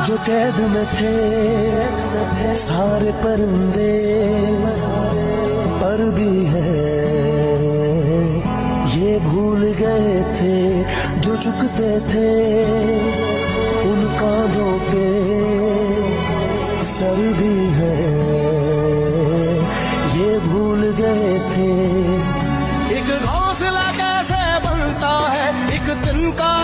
जो कैद में थे सारे परिंदे, पर भी है ये भूल गए थे जो झुकते थे उन कांधों पे सर भी है, ये भूल गए थे। एक घोंसला कैसे बनता है एक दिन का